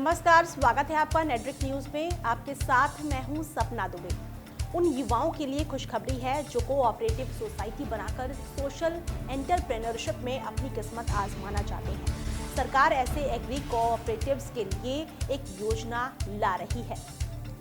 नमस्कार, स्वागत है आपका नेटवर्क न्यूज में। आपके साथ मैं हूं सपना दुबे। उन युवाओं के लिए खुशखबरी है जो कोऑपरेटिव सोसाइटी बनाकर सोशल एंटरप्रेन्योरशिप में अपनी किस्मत आजमाना चाहते हैं। सरकार ऐसे एग्री कोऑपरेटिव्स के लिए एक योजना ला रही है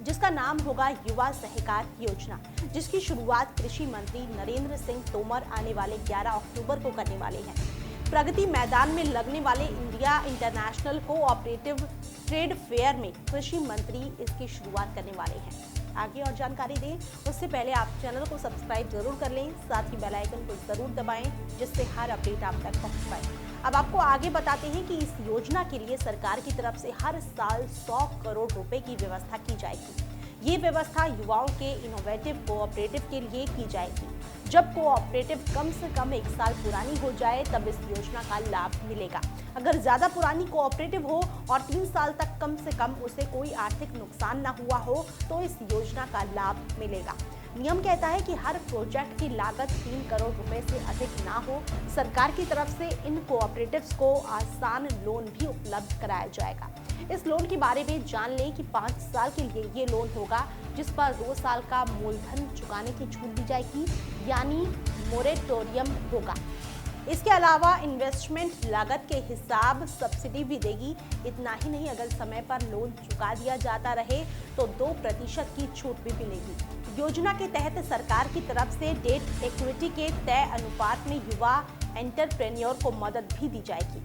जिसका नाम होगा युवा सहकार योजना, जिसकी शुरुआत कृषि मंत्री नरेंद्र सिंह तोमर आने वाले 11 अक्टूबर को करने वाले हैं। प्रगति मैदान में लगने वाले India international cooperative trade fair में कृषि मंत्री इसकी शुरुआत करने वाले हैं। आगे और जानकारी दें उससे पहले आप चैनल को सब्सक्राइब जरूर कर लें, साथ ही बेल आइकन को जरूर दबाएं जिससे हर अपडेट आप तक पहुंच पाए। अब आपको आगे बताते हैं कि इस योजना के लिए सरकार की तरफ से हर साल 100 करोड़ रुपए की व्यवस्था की जाएगी। ये व्यवस्था युवाओं के इनोवेटिव कोऑपरेटिव के लिए की जाएगी। जब कोऑपरेटिव कम से कम 1 साल पुरानी हो जाए तब इस योजना का लाभ मिलेगा। अगर ज्यादा पुरानी कोऑपरेटिव हो और 3 साल तक कम से कम उसे कोई आर्थिक नुकसान न हुआ हो तो इस योजना का लाभ मिलेगा। नियम कहता है कि हर प्रोजेक्ट की लागत 3 करोड़ रुपए से अधिक ना हो। सरकार की तरफ से इन कोऑपरेटिव्स को आसान लोन भी उपलब्ध कराया जाएगा। इस लोन के बारे में जान लें कि 5 साल के लिए ये लोन होगा जिस पर 2 साल का मूलधन चुकाने की छूट दी जाएगी, यानी मोरेटोरियम होगा। इसके अलावा इन्वेस्टमेंट लागत के हिसाब सब्सिडी भी देगी। इतना ही नहीं, अगर समय पर लोन चुका दिया जाता रहे तो 2% की छूट भी मिलेगी। योजना के तहत सरकार की तरफ से डेट इक्विटी के तय अनुपात में युवा एंटरप्रेन्योर को मदद भी दी जाएगी।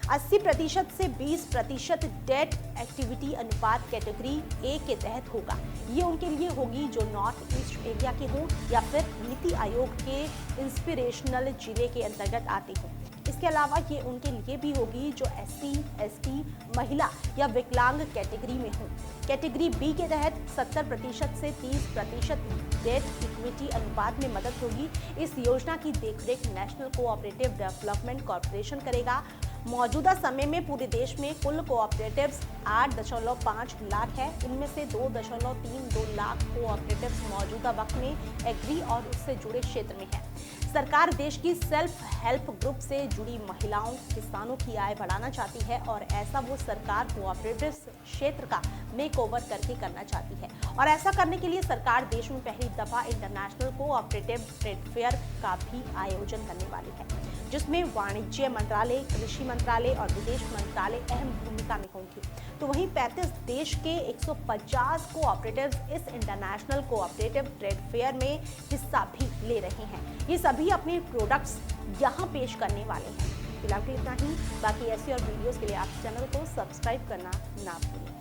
80% से 20% डेट एक्टिविटी अनुपात कैटेगरी ए के तहत होगा। ये उनके लिए होगी जो नॉर्थ ईस्ट एरिया के हों या फिर नीति आयोग के इंस्पिरेशनल जिले के अंतर्गत आते हों। इसके अलावा ये उनके लिए भी होगी जो SC, ST, महिला या विकलांग कैटेगरी में हो। कैटेगरी बी के तहत 70% से 30% डेट इक्विटी अनुपात में मदद होगी। इस योजना की देखरेख नेशनल कोऑपरेटिव डेवलपमेंट कॉर्पोरेशन करेगा। मौजूदा समय में पूरे देश में कुल कोऑपरेटिव्स 8.5 लाख है। इनमें से 2.32 लाख कोऑपरेटिव्स मौजूदा वक्त में एग्री और उससे जुड़े क्षेत्र में है। सरकार देश की सेल्फ हेल्प ग्रुप से जुड़ी महिलाओं, किसानों की आय बढ़ाना चाहती है और ऐसा वो सरकार कोऑपरेटिव क्षेत्र का मेकओवर करके करना चाहती है। और ऐसा करने के लिए सरकार देश में पहली दफा इंटरनेशनल कोऑपरेटिव ट्रेड फेयर का भी आयोजन करने वाली है, जिसमें वाणिज्य मंत्रालय, कृषि मंत्रालय और विदेश मंत्रालय अहम भूमिका में होंगे। तो वहीं 35 देश के 150 कोऑपरेटिव्स इस इंटरनेशनल कोऑपरेटिव ट्रेड फेयर में हिस्सा भी ले रहे हैं। ये सभी अपने प्रोडक्ट्स यहाँ पेश करने वाले हैं। फिलहाल के इतना ही, बाकी ऐसी और वीडियोस के लिए आप चैनल को सब्सक्राइब करना ना भूलें।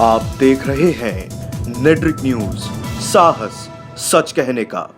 आप देख रहे हैं नेटवर्क न्यूज, साहस सच कहने का।